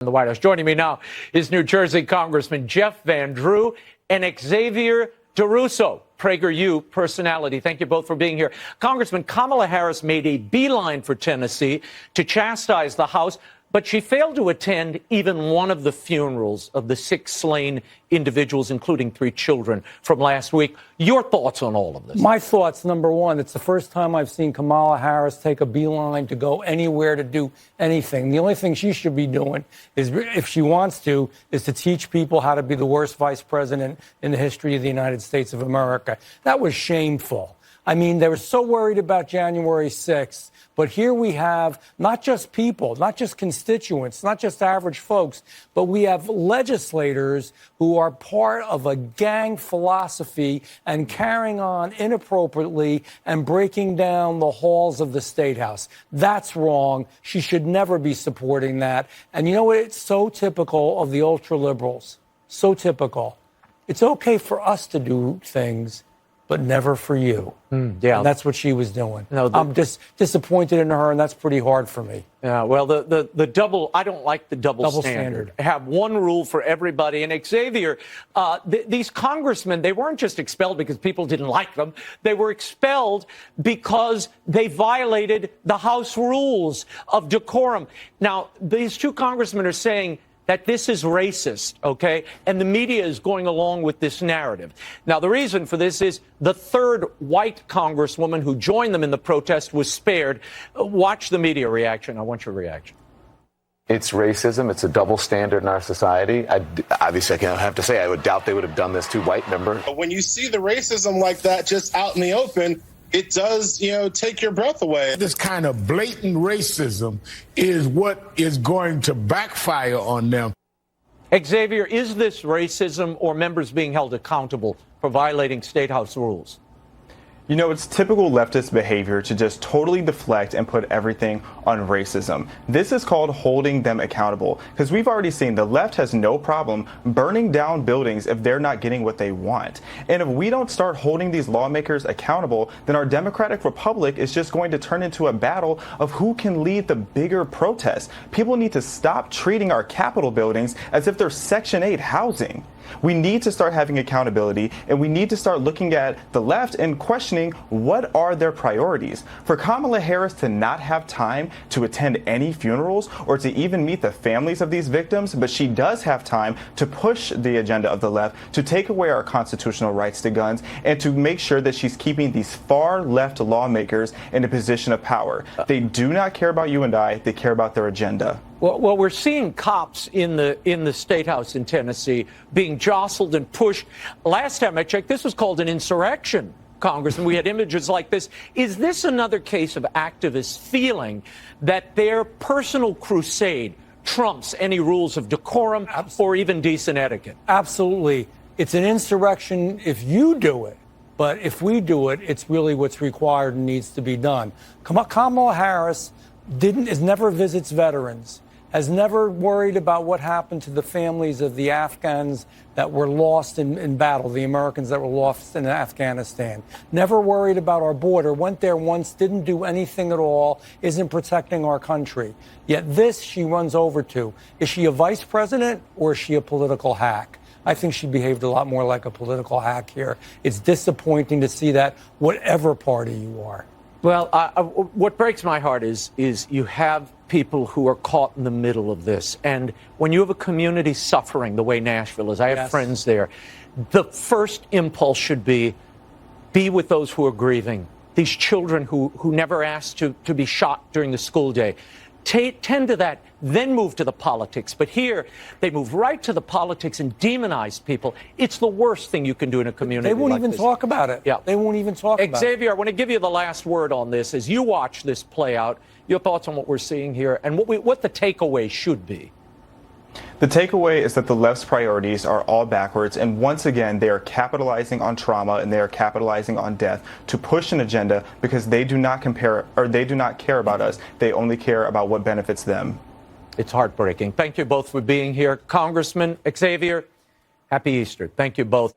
in the White House. Joining me now is New Jersey Congressman Jeff Van Drew and Xavier DeRusso, PragerU personality. Thank you both for being here. Congressman, Kamala Harris made a beeline for Tennessee to chastise the House, but she failed to attend even one of the funerals of the 6 slain individuals, including 3 children from last week. Your thoughts on all of this? My thoughts, number one, it's the first time I've seen Kamala Harris take a beeline to go anywhere to do anything. The only thing she should be doing is, if she wants to, is to teach people how to be the worst vice president in the history of the United States of America. That was shameful. I mean, they were so worried about January 6th. But here we have not just people, not just constituents, not just average folks, but we have legislators who are part of a gang philosophy and carrying on inappropriately and breaking down the halls of the State House. That's wrong. She should never be supporting that. And you know what? It's so typical of the ultra liberals. So typical. It's okay for us to do things, but never for you. Yeah. And that's what she was doing. No, I'm just disappointed in her, and that's pretty hard for me. Yeah, well, the double, I don't like the double standard. Have one rule for everybody. And Xavier, these congressmen, they weren't just expelled because people didn't like them. They were expelled because they violated the House rules of decorum. Now, these 2 congressmen are saying that this is racist, okay? And the media is going along with this narrative. Now, the reason for this is the 3rd white congresswoman who joined them in the protest was spared. Watch the media reaction. I want your reaction. It's racism. It's a double standard in our society. Obviously, I have to say, I would doubt they would have done this to white members. When you see the racism like that just out in the open, it does, take your breath away. This kind of blatant racism is what is going to backfire on them. Xavier, is this racism or members being held accountable for violating State House rules? You know, it's typical leftist behavior to just totally deflect and put everything on racism. This is called holding them accountable, because we've already seen the left has no problem burning down buildings if they're not getting what they want. And if we don't start holding these lawmakers accountable, then our democratic republic is just going to turn into a battle of who can lead the bigger protests. People need to stop treating our Capitol buildings as if they're Section 8 housing. We need to start having accountability, and we need to start looking at the left and questioning what are their priorities. For Kamala Harris to not have time to attend any funerals or to even meet the families of these victims, but she does have time to push the agenda of the left, to take away our constitutional rights to guns, and to make sure that she's keeping these far left lawmakers in a position of power. They do not care about you and I. They care about their agenda. Well, we're seeing cops in the State House in Tennessee being jostled and pushed. Last time I checked, this was called an insurrection, Congressman. We had images like this. Is this another case of activists feeling that their personal crusade trumps any rules of decorum or even decent etiquette? Absolutely. It's an insurrection if you do it. But if we do it, it's really what's required and needs to be done. Kamala Harris never visits veterans, has never worried about what happened to the families of the Afghans that were lost in battle, the Americans that were lost in Afghanistan, never worried about our border, went there once, didn't do anything at all, isn't protecting our country. Yet this she runs over to. Is she a vice president or is she a political hack? I think she behaved a lot more like a political hack here. It's disappointing to see that, whatever party you are. Well, what breaks my heart is you have people who are caught in the middle of this. And when you have a community suffering the way Nashville is, I have friends there, the first impulse should be with those who are grieving, these children who never asked to be shot during the school day. Tend to that, then move to the politics. But here, they move right to the politics and demonize people. It's the worst thing you can do in a community. They won't like even this. talk about it. Yeah. They won't even talk about it. Xavier, I want to give you the last word on this. As you watch this play out, your thoughts on what we're seeing here and what the takeaway should be. The takeaway is that the left's priorities are all backwards, and once again, they are capitalizing on trauma and they are capitalizing on death to push an agenda because they do not care about us. They only care about what benefits them. It's heartbreaking. Thank you both for being here. Congressman Xavier, happy Easter. Thank you both.